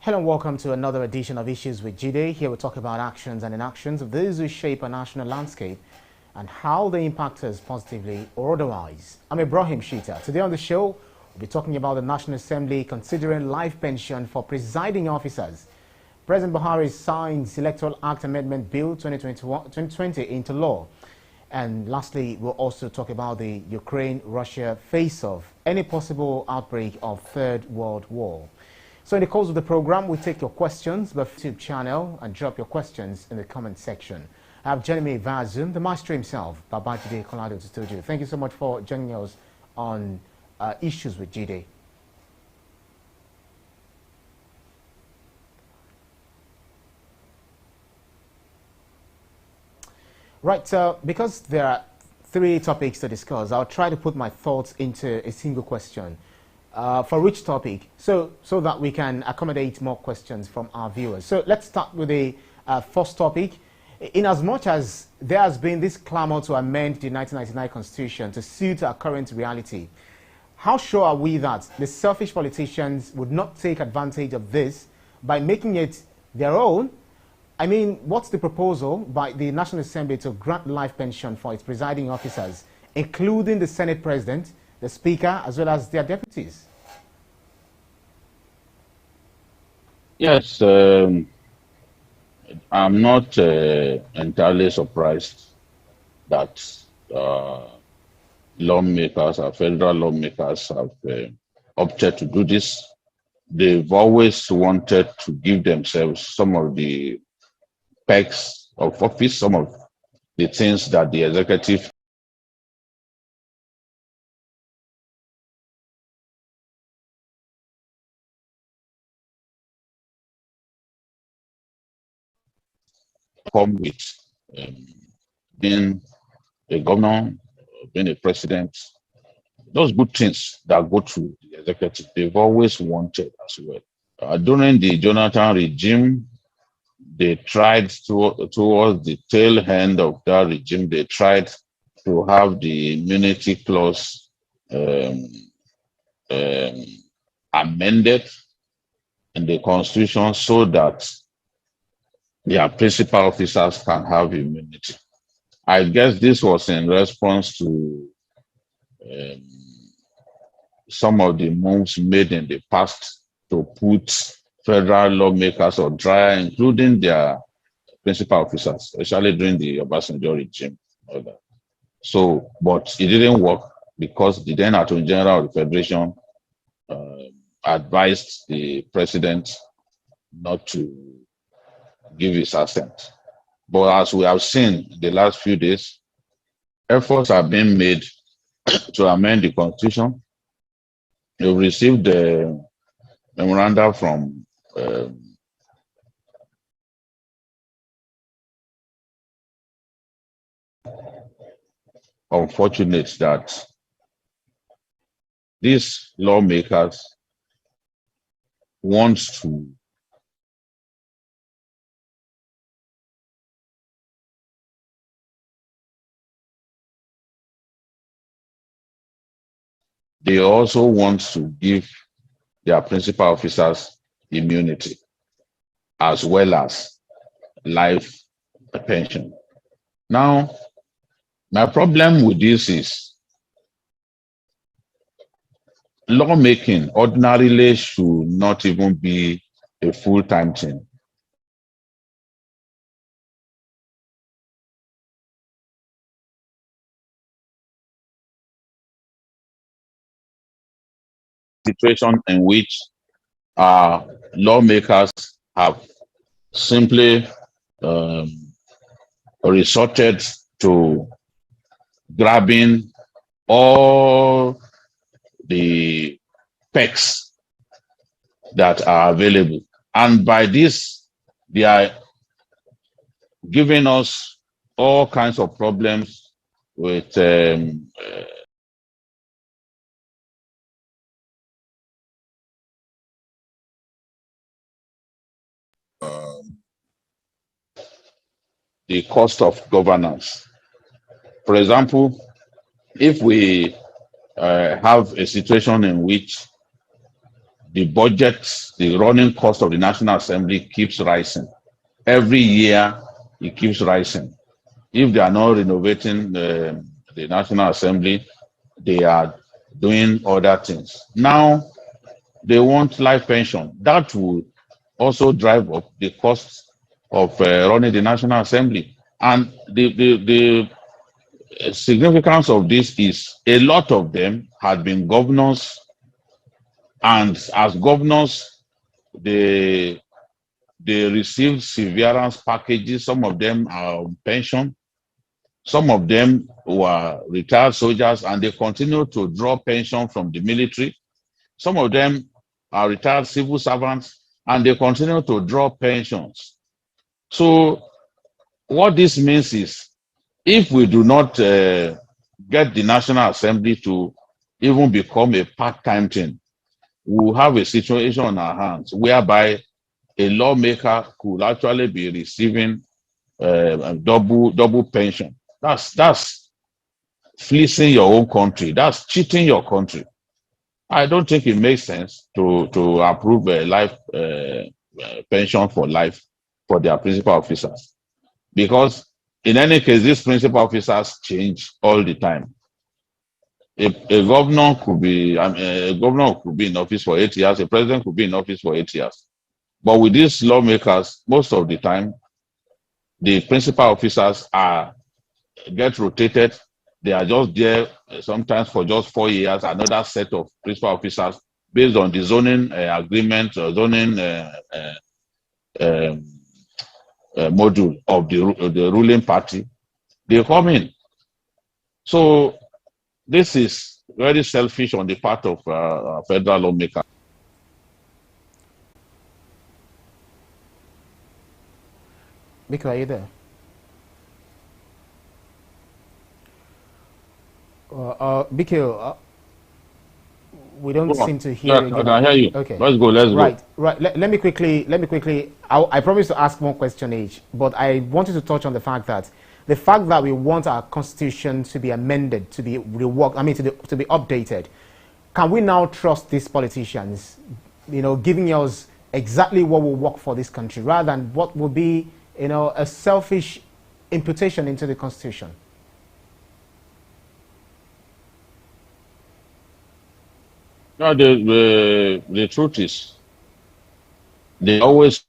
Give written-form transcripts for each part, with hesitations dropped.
Hello and welcome to another edition of Issues with Jide. Here we talk about actions and inactions of those who shape our national landscape and how they impact us positively or otherwise. I'm Ibrahim Shita. Today on the show, we'll be talking about the National Assembly considering life pension for presiding officers. President Buhari signs Electoral Act Amendment Bill 2020 into law. And lastly, we'll also talk about the Ukraine-Russia face-off, any possible outbreak of Third World War. So in the course of the program, we take your questions by YouTube channel and drop your questions in the comment section. I have joining me via Zoom, the master himself, Babajide Kolade-Otitoju. Thank you so much for joining us on Issues with Jide. Right, because there are three topics to discuss, I'll try to put my thoughts into a single question. For each topic, so that we can accommodate more questions from our viewers. So let's start with the first topic. In as much as there has been this clamor to amend the 1999 Constitution to suit our current reality, how sure are we that the selfish politicians would not take advantage of this by making it their own? I mean, what's the proposal by the National Assembly to grant life pension for its presiding officers, including the Senate President, the Speaker, as well as their deputies? Yes, I'm not entirely surprised that lawmakers, our federal lawmakers, have opted to do this. They've always wanted to give themselves some of the perks of office, some of the things that the executive come with, being a governor, being a president, those good things that go to the executive, they've always wanted as well. During the Jonathan regime, they tried towards the tail end of that regime, they tried to have the immunity clause amended in the Constitution so that their principal officers can have immunity. I guess this was in response to some of the moves made in the past to put federal lawmakers on trial, including their principal officers, especially during the Obasanjo regime. So, but it didn't work because the then Attorney General of the Federation advised the president not to give his assent. But as we have seen the last few days, efforts have been made to amend the Constitution. We've received the memoranda from unfortunate that these lawmakers want to they also want to give their principal officers immunity as well as life pension. Now, my problem with this is lawmaking ordinarily should not even be a full-time thing. Situation in which lawmakers have simply resorted to grabbing all the perks that are available. And by this, they are giving us all kinds of problems with the cost of governance. For example, if we have a situation in which the budget, the running cost of the National Assembly keeps rising. Every year, it keeps rising. If they are not renovating the National Assembly, they are doing other things. Now, they want life pension. That will also drive up the cost of running the National Assembly. And the significance of this is a lot of them had been governors, and as governors, they received severance packages. Some of them are on pension. Some of them were retired soldiers, and they continue to draw pension from the military. Some of them are retired civil servants, and they continue to draw pensions. So what this means is, if we do not get the National Assembly to even become a part-time thing, we will have a situation on our hands whereby a lawmaker could actually be receiving a double pension. That's fleecing your own country. That's cheating your country. I don't think it makes sense to approve a life pension for life for their principal officers, because in any case, these principal officers change all the time. A governor could be in office for 8 years. A president could be in office for 8 years. But with these lawmakers, most of the time, the principal officers get rotated. They are just there sometimes for just 4 years. Another set of principal officers, based on the zoning agreement or zoning module of the ruling party, they come in. So this is very selfish on the part of federal lawmakers. BKO, are you there? BKO, we don't seem to hear you. I can hear you. Okay. Let's go. Right. Let me quickly. I promise to ask one question each, but I wanted to touch on the fact that we want our constitution to be amended, to be reworked. I mean, to be updated. Can we now trust these politicians, giving us exactly what will work for this country, rather than what will be, a selfish imputation into the constitution? No, the truth is, they always,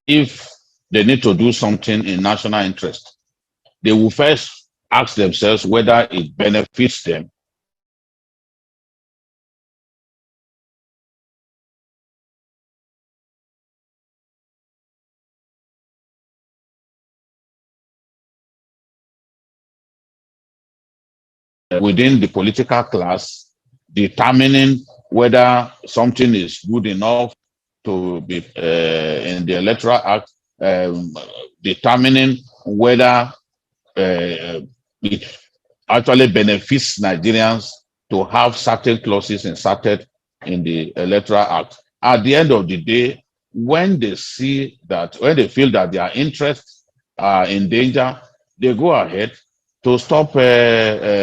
if they need to do something in national interest, they will first ask themselves whether it benefits them. Within the political class, determining whether something is good enough to be in the Electoral Act, determining whether it actually benefits Nigerians to have certain clauses inserted in the Electoral Act. At the end of the day, when they feel that their interests are in danger, they go ahead to stop the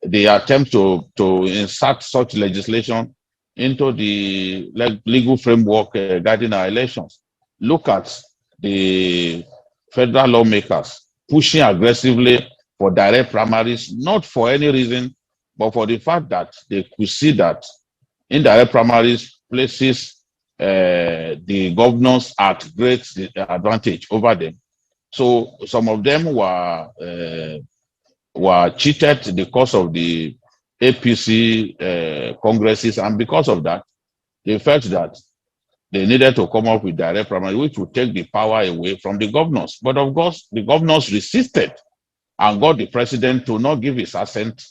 attempt to insert such legislation into the legal framework guiding our elections. Look at the federal lawmakers pushing aggressively for direct primaries, not for any reason, but for the fact that they could see that indirect primaries places the governors at great advantage over them. So some of them were cheated because of the APC congresses, and because of that, they felt that they needed to come up with direct primary, which would take the power away from the governors. But of course, the governors resisted and got the president to not give his assent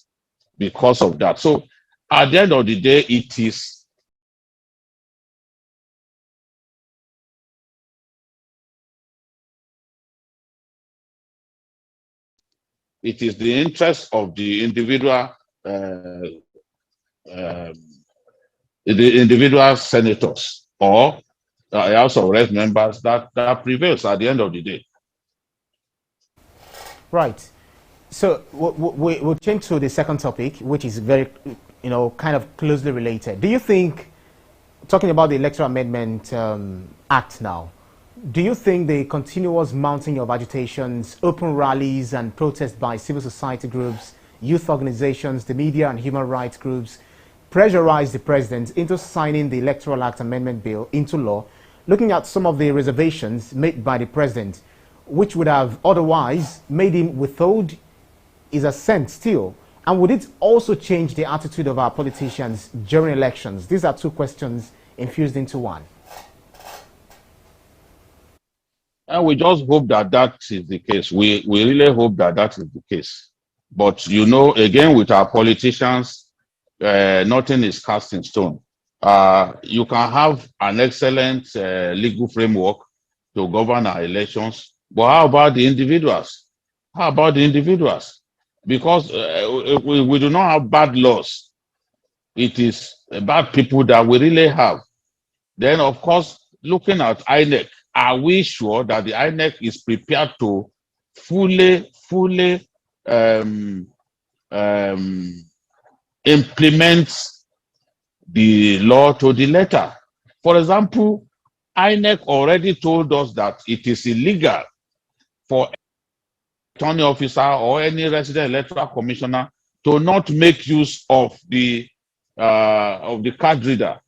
because of that. So at the end of the day, it is the interest of the individual senators or House of Rep members that prevails at the end of the day. Right. So we'll change to the second topic, which is very, kind of closely related. Do you think, talking about the Electoral Amendment Act now, do you think the continuous mounting of agitations, open rallies and protests by civil society groups, youth organizations, the media and human rights groups pressurized the president into signing the Electoral Act Amendment Bill into law, looking at some of the reservations made by the president, which would have otherwise made him withhold his assent still? And would it also change the attitude of our politicians during elections? These are two questions infused into one. And we just hope that that is the case. We really hope that that is the case. But, again, with our politicians, nothing is cast in stone. You can have an excellent legal framework to govern our elections, but how about the individuals? How about the individuals? Because we do not have bad laws. It is bad people that we really have. Then, of course, looking at INEC, are we sure that the INEC is prepared to fully implement the law to the letter? For example, INEC already told us that it is illegal for attorney officer or any resident electoral commissioner to not make use of the card reader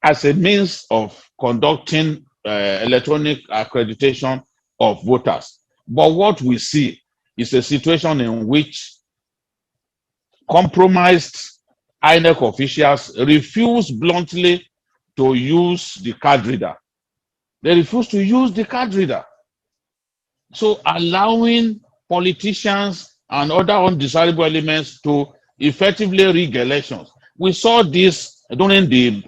as a means of conducting electronic accreditation of voters. But what we see is a situation in which compromised INEC officials refuse bluntly to use the card reader. They refuse to use the card reader. So allowing politicians and other undesirable elements to effectively rig elections. We saw this during the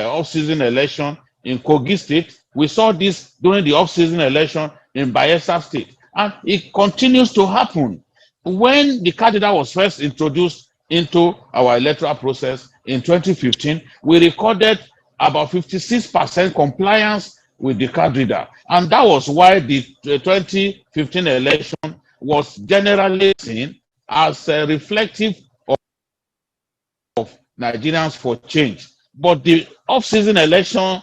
off-season election in Kogi State. We saw this during the off-season election in Bayelsa State. And it continues to happen. When the card reader was first introduced into our electoral process in 2015, we recorded about 56% compliance with the card reader. And that was why the 2015 election was generally seen as reflective of Nigerians for change. But the off-season election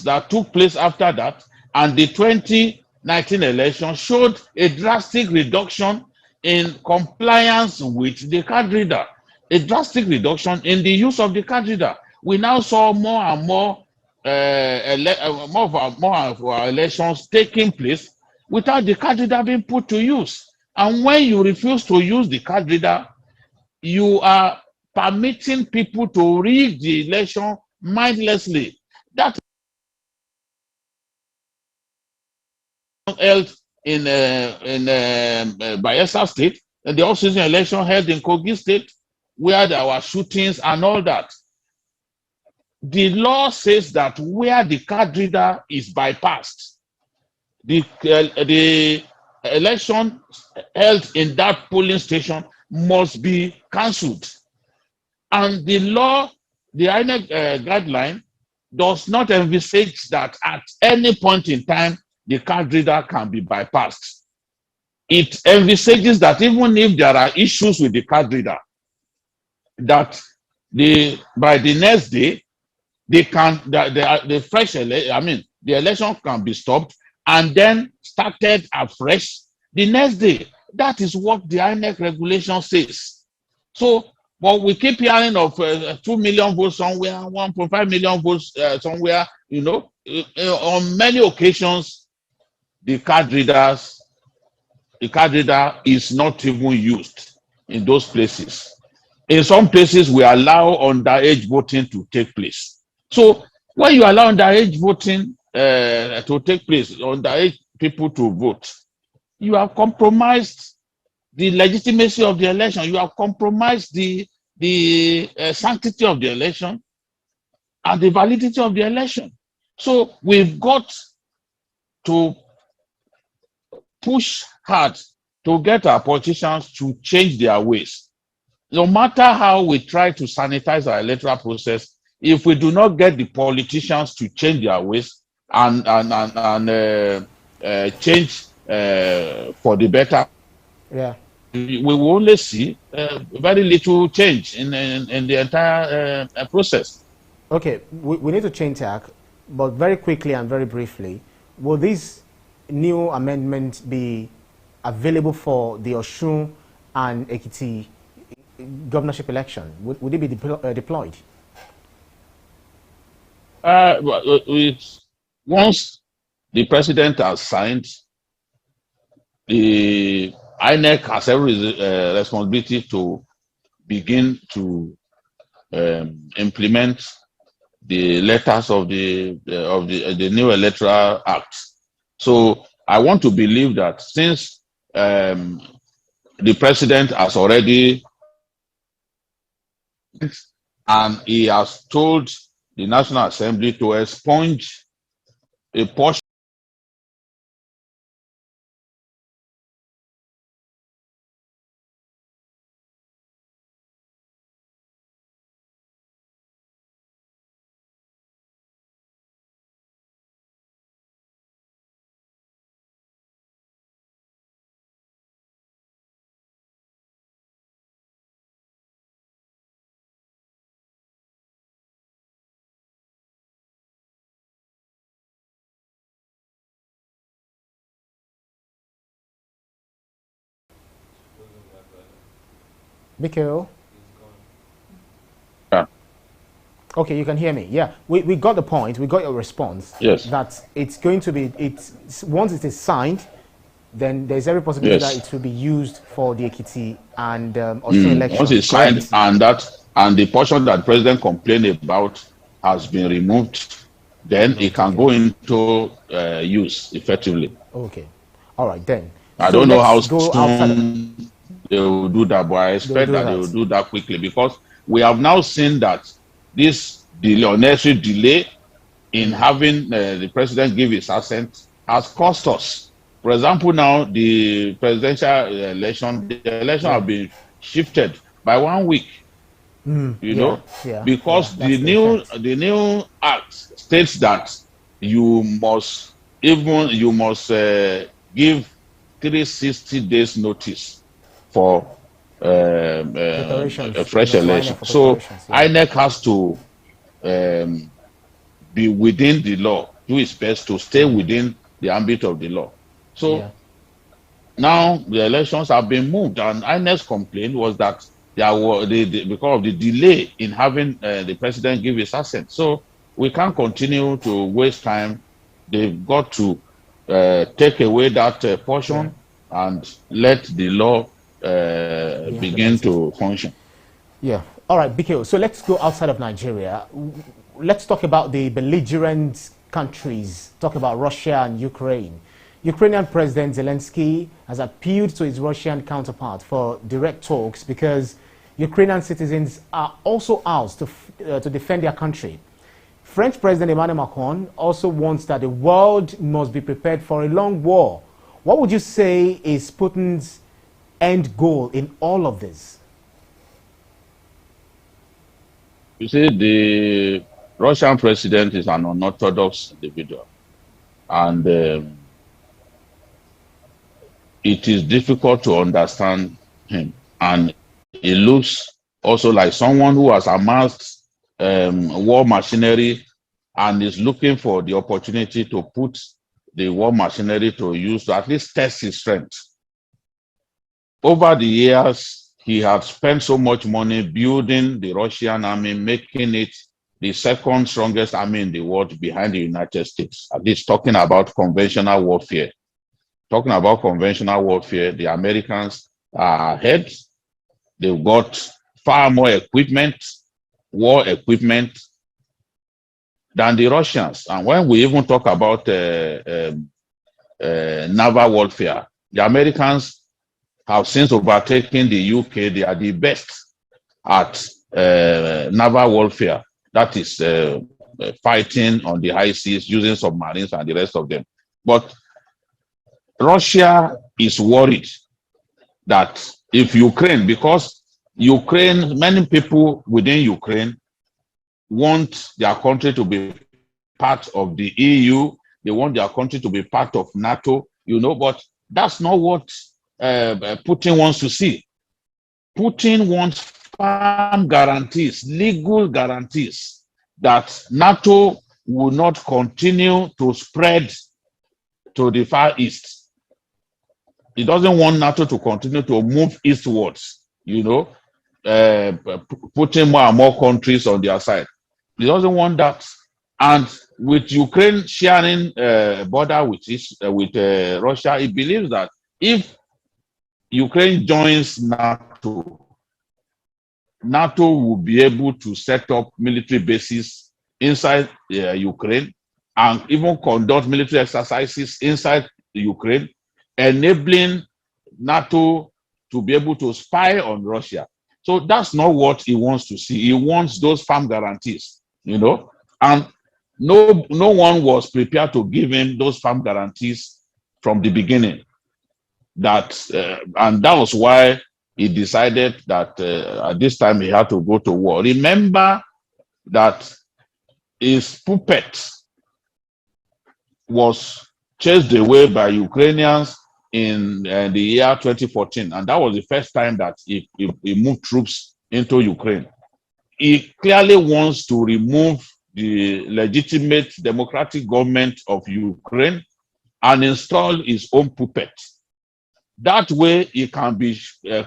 that took place after that and the 2019 election showed a drastic reduction in compliance with the card reader, a drastic reduction in the use of the card reader. We now saw more and more of our elections taking place without the card reader being put to use. And when you refuse to use the card reader, you are permitting people to rig the election mindlessly. That held in Bayelsa State, and the off-season election held in Kogi State, where there were shootings and all that. The law says that where the card reader is bypassed, the election held in that polling station must be cancelled. And the law, the INEC guideline, does not envisage that at any point in time the card reader can be bypassed. It envisages that even if there are issues with the card reader, that by the next day, the election can be stopped and then started afresh the next day. That is what the INEC regulation says. So, but we keep hearing of 2 million votes somewhere, 1.5 million votes somewhere, on many occasions, the card reader is not even used in those places. In some places, we allow underage voting to take place. So when you allow underage voting to take place, underage people to vote, you have compromised the legitimacy of the election. You have compromised the sanctity of the election and the validity of the election. So we've got to push hard to get our politicians to change their ways. No matter how we try to sanitize our electoral process, if we do not get the politicians to change their ways and change for the better, Yeah. We will only see very little change in the entire process. Okay, we need to change tack, but very quickly and very briefly, will this new amendment be available for the Osun and Ekiti governorship election? Would it be deployed? Once the president has signed, the INEC has every responsibility to begin to implement the letters of the new electoral act. So I want to believe that since the president has already and he has told the National Assembly to expunge a portion. BKO? Yeah. Okay, you can hear me. Yeah, we got the point. We got your response. Yes. That it's going to be, once it is signed, then there's every possibility Yes. that it will be used for the Ekiti and Osun election. Once it's signed and the portion that the president complained about has been removed, then it can go into use effectively. Okay. All right, then. I don't know how soon they will do that, but I expect that they will do that quickly because we have now seen that this delay, unnecessary delay in having the president give his assent has cost us. For example, now the presidential election, the election have been shifted by 1 week. You know, because the new act states that you must give 360 days notice for a fresh election. So INEC has to be within the law, do its best to stay within the ambit of the law. So now the elections have been moved, and INEC's complaint was that there were because of the delay in having the president give his assent. So we can't continue to waste time. They've got to take away that portion and let the law begin to function. Yeah. All right, BKO. So let's go outside of Nigeria. Let's talk about the belligerent countries. Talk about Russia and Ukraine. Ukrainian President Zelensky has appealed to his Russian counterpart for direct talks because Ukrainian citizens are also asked to defend their country. French President Emmanuel Macron also wants that the world must be prepared for a long war. What would you say is Putin's end goal in all of this? You see, the Russian president is an unorthodox individual, and it is difficult to understand him. And he looks also like someone who has amassed war machinery and is looking for the opportunity to put the war machinery to use to at least test his strength. Over the years, he had spent so much money building the Russian army, making it the second strongest army in the world behind the United States, at least talking about conventional warfare. Talking about conventional warfare, the Americans are ahead. They've got far more equipment, war equipment, than the Russians. And when we even talk about naval warfare, the Americans have since overtaken the UK. They are the best at naval warfare. That is fighting on the high seas, using submarines and the rest of them. But Russia is worried that if Ukraine, because Ukraine, many people within Ukraine want their country to be part of the EU, they want their country to be part of NATO, you know, but that's not what Putin wants to see. Putin wants firm guarantees, legal guarantees, that NATO will not continue to spread to the Far East. He doesn't want NATO to continue to move eastwards, putting more and more countries on their side. He doesn't want that. And with Ukraine sharing a border with Russia, he believes that if Ukraine joins NATO, NATO will be able to set up military bases inside Ukraine and even conduct military exercises inside Ukraine, enabling NATO to be able to spy on Russia. So that's not what he wants to see. He wants those firm guarantees, and no one was prepared to give him those firm guarantees from the beginning. And that was why he decided that at this time he had to go to war. Remember that his puppet was chased away by Ukrainians in the year 2014, and that was the first time that he moved troops into Ukraine. He clearly wants to remove the legitimate democratic government of Ukraine and install his own puppet. That way, he can be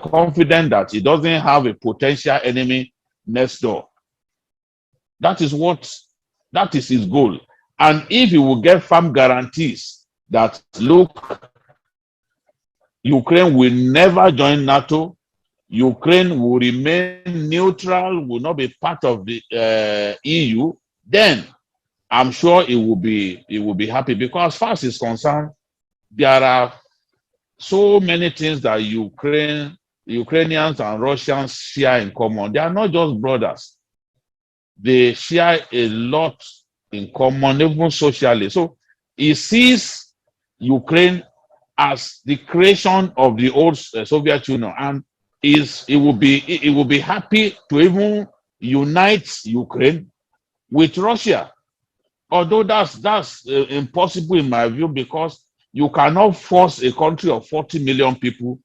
confident that he doesn't have a potential enemy next door. That is his goal. And if he will get firm guarantees that, look, Ukraine will never join NATO, Ukraine will remain neutral, will not be part of the EU, then I'm sure he will be happy, because as far as he's concerned, there are so many things that Ukrainians and Russians share in common. They are not just brothers. They share a lot in common, even socially. So he sees Ukraine as the creation of the old Soviet Union, and he will be happy to even unite Ukraine with Russia. Although that's impossible in my view, because you cannot force a country of 40 million people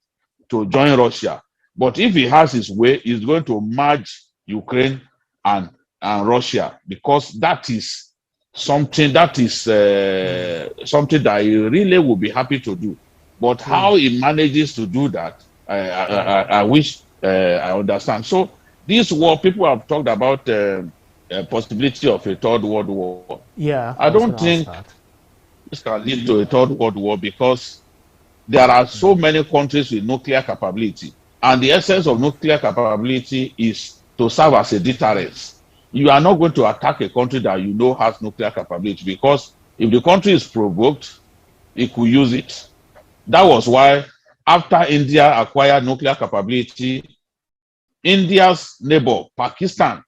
to join Russia. But if he has his way, he's going to merge Ukraine and Russia, because that is something that he really will be happy to do. But how he manages to do that, I wish I understand. So this war, people have talked about possibility of a third world war. Yeah, I don't think this can lead to a third world war, because there are so many countries with nuclear capability, and the essence of nuclear capability is to serve as a deterrence. You are not going to attack a country that you know has nuclear capability, because if the country is provoked, it could use it. That was why, after India acquired nuclear capability, India's neighbor, Pakistan,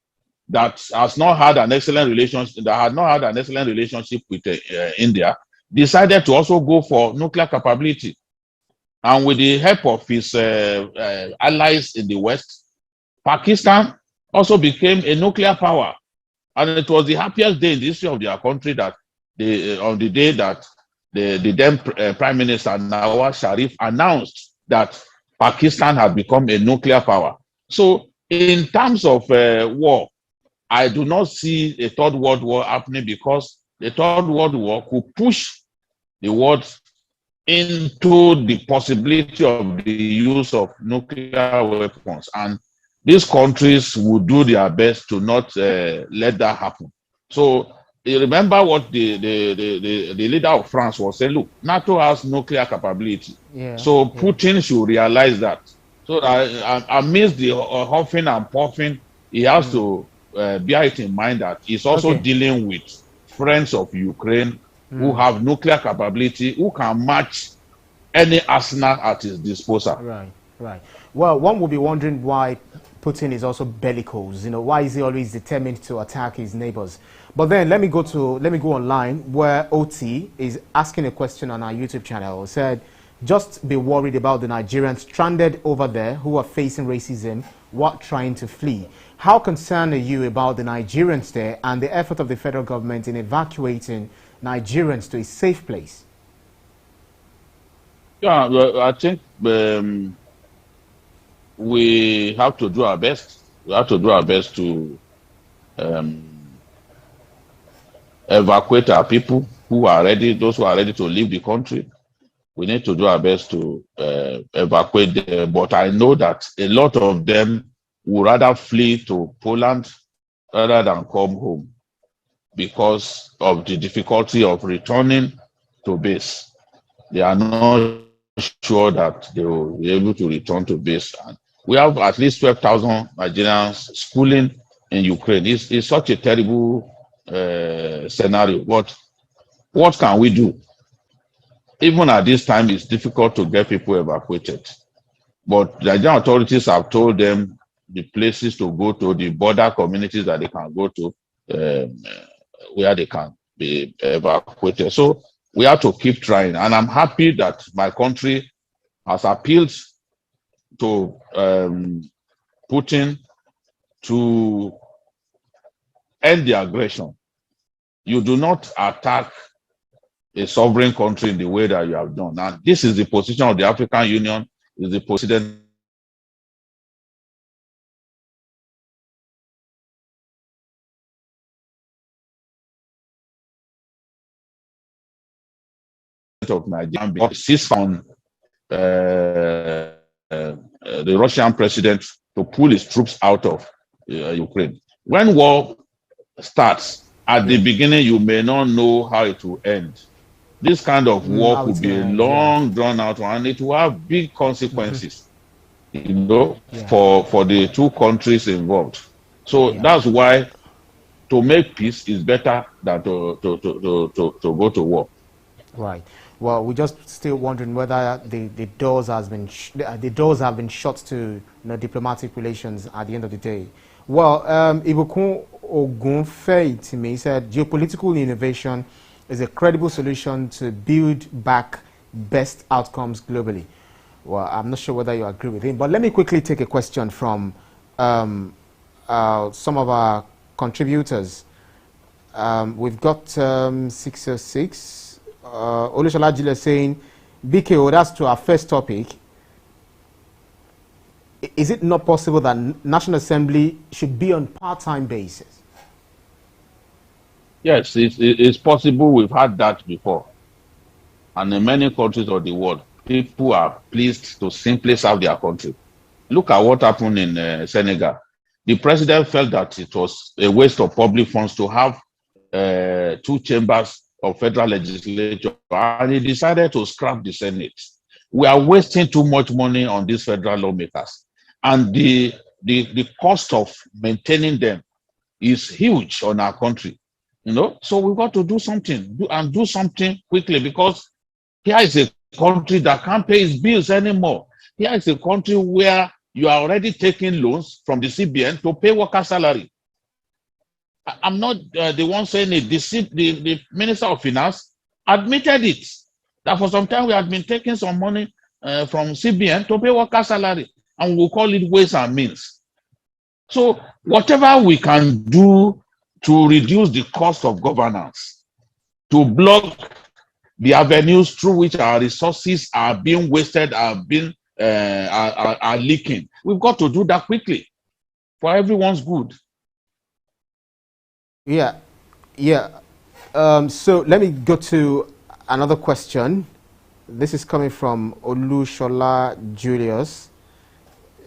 that had not had an excellent relationship with India, decided to also go for nuclear capability. And with the help of his allies in the West, Pakistan also became a nuclear power. And it was the happiest day in the history of their country that on the day that the then Prime Minister Nawaz Sharif announced that Pakistan had become a nuclear power. So in terms of war, I do not see a third world war happening, because the third world war could push the world into the possibility of the use of nuclear weapons. And these countries would do their best to not let that happen. So you remember what the leader of France was saying: look, NATO has nuclear capability. So Putin should realize that. So amidst the huffing and puffing, he has to bear it in mind that he's also dealing with friends of Ukraine who have nuclear capability, who can match any arsenal at his disposal. Right. Well, one will be wondering why Putin is also bellicose. Why is he always determined to attack his neighbors? But then let me go online, where OT is asking a question on our YouTube channel. It said, just be worried about the Nigerians stranded over there who are facing racism while trying to flee. How concerned are you about the Nigerians there and the effort of the federal government in evacuating Nigerians to a safe place? Yeah, well, I think we have to do our best. We have to do our best to um, evacuate our people who are ready, those who are ready to leave the country. We need to do our best to evacuate them. But I know that a lot of them would rather flee to Poland rather than come home because of the difficulty of returning to base. They are not sure that they will be able to return to base. And we have at least 12,000 Nigerians schooling in Ukraine. It's such a terrible scenario. But what can we do? Even at this time, it's difficult to get people evacuated. But the Nigerian authorities have told them the places to go to, the border communities that they can go to, where they can be evacuated. So we have to keep trying. And I'm happy that my country has appealed to Putin to end the aggression. You do not attack a sovereign country in the way that you have done. And this is the position of the African Union, is the position of Nigeria. Seized on the Russian president to pull his troops out of Ukraine. When war starts, at the beginning, you may not know how it will end. This kind of war could be a long, drawn out one, and it will have big consequences, you know, for the two countries involved. So that's why to make peace is better than to go to war. Right. Well, we're just still wondering whether the doors have been shut to diplomatic relations at the end of the day. Well, Ibukun Ogunfeitimi said geopolitical innovation is a credible solution to build back best outcomes globally. Well, I'm not sure whether you agree with him, but let me quickly take a question from some of our contributors. We've got 606. Olushola Jide saying, BKO, that's to our first topic. Is it not possible that National Assembly should be on part-time basis? Yes, it's possible. We've had that before. And in many countries of the world, people are pleased to simply serve their country. Look at what happened in Senegal. The president felt that it was a waste of public funds to have two chambers of federal legislature, and he decided to scrap the Senate. We are wasting too much money on these federal lawmakers, and the cost of maintaining them is huge on our country. You know, so we've got to do something and do something quickly, because here is a country that can't pay its bills anymore. Here is a country where you are already taking loans from the CBN to pay worker salary. I'm not the one saying it. The Minister of Finance admitted it, that for some time we had been taking some money from CBN to pay worker salary, and we'll call it ways and means. So whatever we can do to reduce the cost of governance, to block the avenues through which our resources are being wasted, are leaking, we've got to do that quickly for everyone's good. Yeah. So let me go to another question. This is coming from Olushola Julius.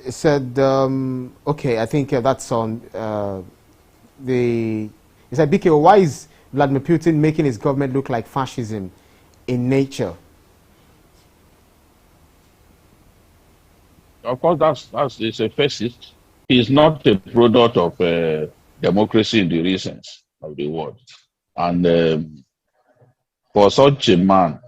It said, okay, I think that's on he said, BKO, why is Vladimir Putin making his government look like fascism in nature? Of course, it's a fascist. He's not a product of democracy in the real sense of the word. And for such a man,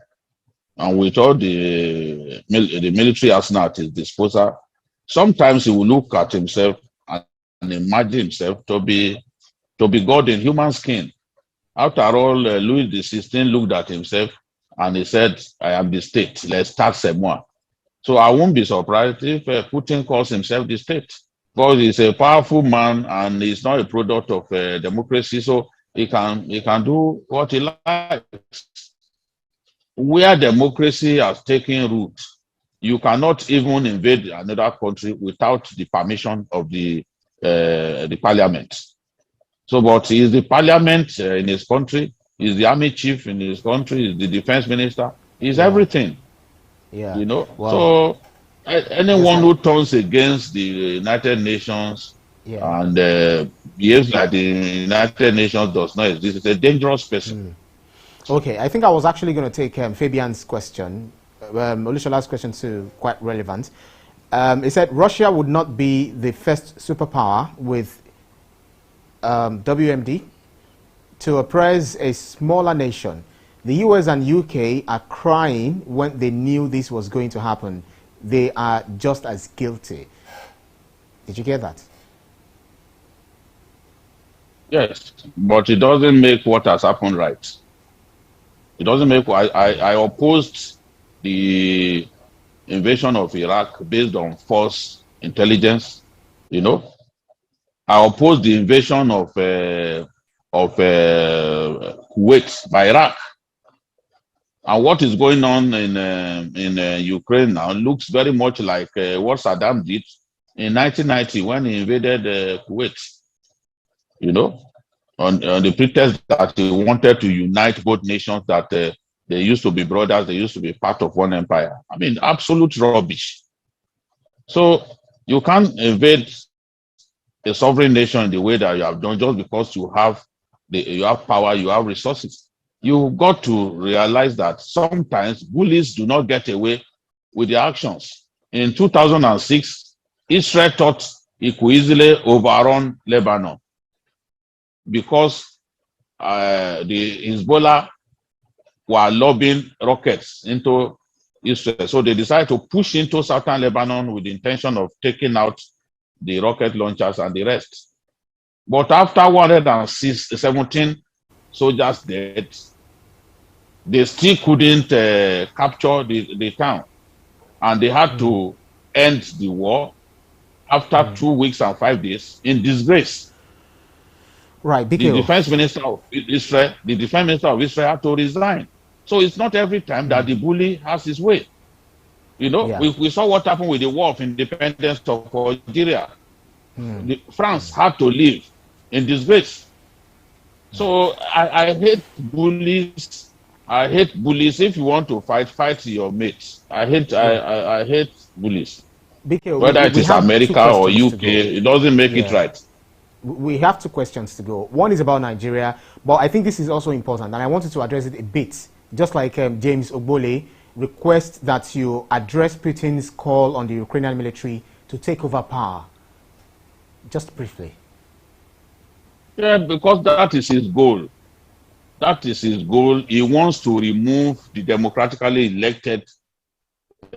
and with all the military arsenal at his disposal, sometimes he will look at himself and imagine himself to be God in human skin. After all, Louis XVI looked at himself and he said, I am the state, let's start moi. So I won't be surprised if Putin calls himself the state, because he's a powerful man and he's not a product of democracy, so he can do what he likes. where democracy has taken root, you cannot even invade another country without the permission of the parliament. So, but is the parliament in his country, is the army chief in his country, is the defense minister, is Yeah. everything, Yeah. you know. Well, So, anyone like, who turns against the United Nations yeah. and behaves like the United Nations does not exist is a dangerous person. Okay, I think I was actually going to take Fabian's question, Olishola's question too, quite relevant. He said Russia would not be the first superpower with WMD to oppress a smaller nation. The US and UK are crying when they knew this was going to happen. They are just as guilty. Did you get that? Yes, but it doesn't make what has happened right. It doesn't make. I opposed the invasion of Iraq based on false intelligence. You know, I opposed the invasion of Kuwait by Iraq. And what is going on in Ukraine now looks very much like what Saddam did in 1990 when he invaded Kuwait. You know, on the pretext that he wanted to unite both nations, that they used to be brothers, they used to be part of one empire. I mean, absolute rubbish. So you can't invade a sovereign nation in the way that you have done just because you have power, you have resources. You've got to realize that sometimes bullies do not get away with their actions. In 2006, Israel thought it could easily overrun Lebanon because the Hezbollah were lobbing rockets into Israel. So they decided to push into southern Lebanon with the intention of taking out the rocket launchers and the rest. But after 117 soldiers dead, they still couldn't capture the town. And they had to end the war after 2 weeks and 5 days in disgrace. Right, The BKO. defense minister of Israel had to resign. So it's not every time that the bully has his way. You know, Yeah. we saw what happened with the War of Independence of Algeria. France had to leave in disgrace. So I hate bullies. I hate bullies. If you want to fight your mates. I hate bullies. BKO, Whether it is America or UK, it doesn't make it right. We have 2 questions to go. One is about Nigeria, but I think this is also important, and I wanted to address it a bit. Just like James Ogbole requests that you address Putin's call on the Ukrainian military to take over power. Just briefly. Yeah, because that is his goal. That is his goal. He wants to remove the democratically elected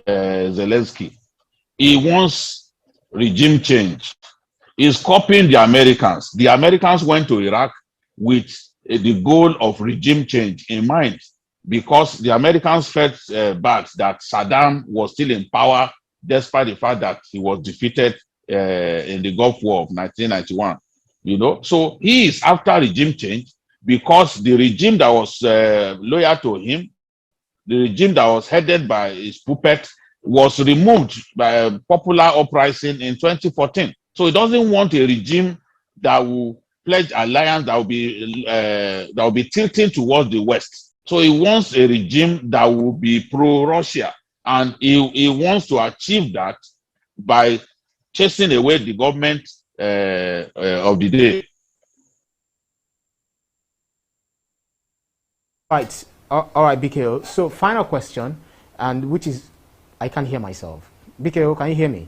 Zelensky. He wants regime change. He's copying the Americans. The Americans went to Iraq with the goal of regime change in mind, because the Americans felt bad that Saddam was still in power despite the fact that he was defeated in the Gulf War of 1991. You know, so he is after regime change because the regime that was loyal to him, the regime that was headed by his puppet, was removed by a popular uprising in 2014. So he doesn't want a regime that will pledge alliance, that will be tilting towards the West. So he wants a regime that will be pro-Russia, and he wants to achieve that by chasing away the government of the day. Right. All right, BKO. So final question, and which is, I can't hear myself. BKO, can you hear me?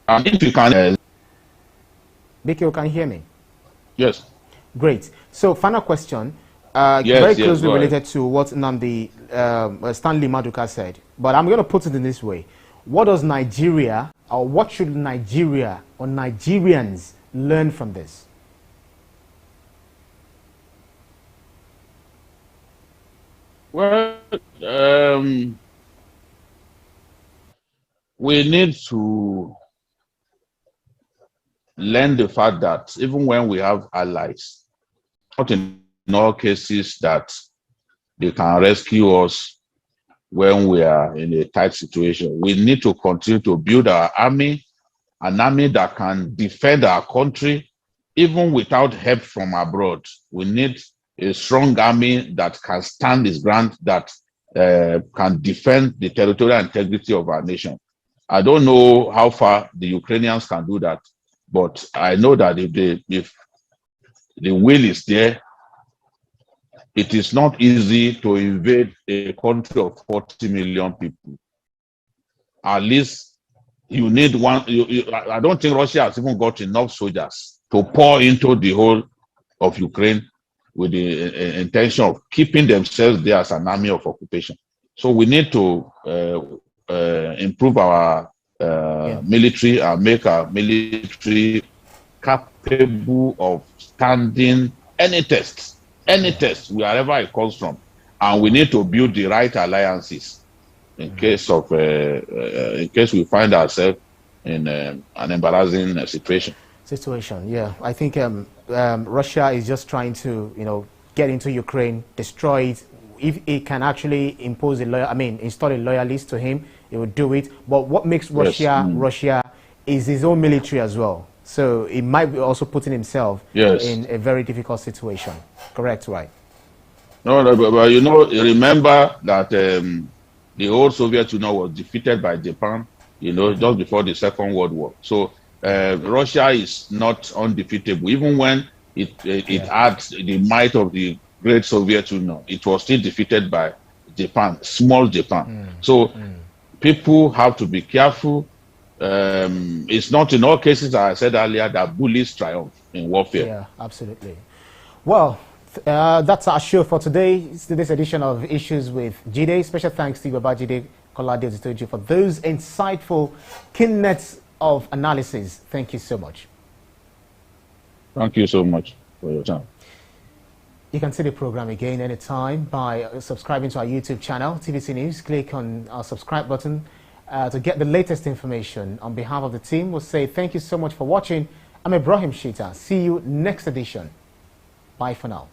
And if you can, BKO, can you hear me? Yes. Great. So final question, very closely related to what Nnamdi Stanley Maduka said, but I'm going to put it in this way. What does Nigeria, or what should Nigeria or Nigerians learn from this? Well, we need to learn the fact that even when we have allies, not in all cases that they can rescue us when we are in a tight situation. We need to continue to build our army, an army that can defend our country, even without help from abroad. We need a strong army that can stand its ground, that can defend the territorial integrity of our nation. I don't know how far the Ukrainians can do that, but I know that if the will is there, it is not easy to invade a country of 40 million people. At least you need one. I don't think Russia has even got enough soldiers to pour into the whole of Ukraine with the intention of keeping themselves there as an army of occupation. So we need to improve our military and make our military capable of standing any test, wherever it comes from. And we need to build the right alliances in case of in case we find ourselves in an embarrassing situation. Yeah, I think Russia is just trying to, get into Ukraine, destroy it. If it can actually impose install a loyalist to him, it would do it. But what makes Russia Russia is his own military as well. So it might be also putting himself in a very difficult situation. Correct, right? No, but remember that the old Soviet Union was defeated by Japan, just before the Second World War. So Russia is not undefeatable. Even when it had the might of the great Soviet Union, it was still defeated by Japan, small Japan. So people have to be careful. It's not in all cases, as I said earlier, that bullies triumph in warfare. Yeah, absolutely. Well, that's our show for today. It's today's edition of Issues with Jide. Special thanks to Babajide Kolade-Otitoju for those insightful keenness of analysis. Thank you so much. Thank you so much for your time. You can see the program again anytime by subscribing to our YouTube channel, TVC News. Click on our subscribe button to get the latest information. On behalf of the team, we'll say thank you so much for watching. I'm Ibrahim Shita. See you next edition. Bye for now.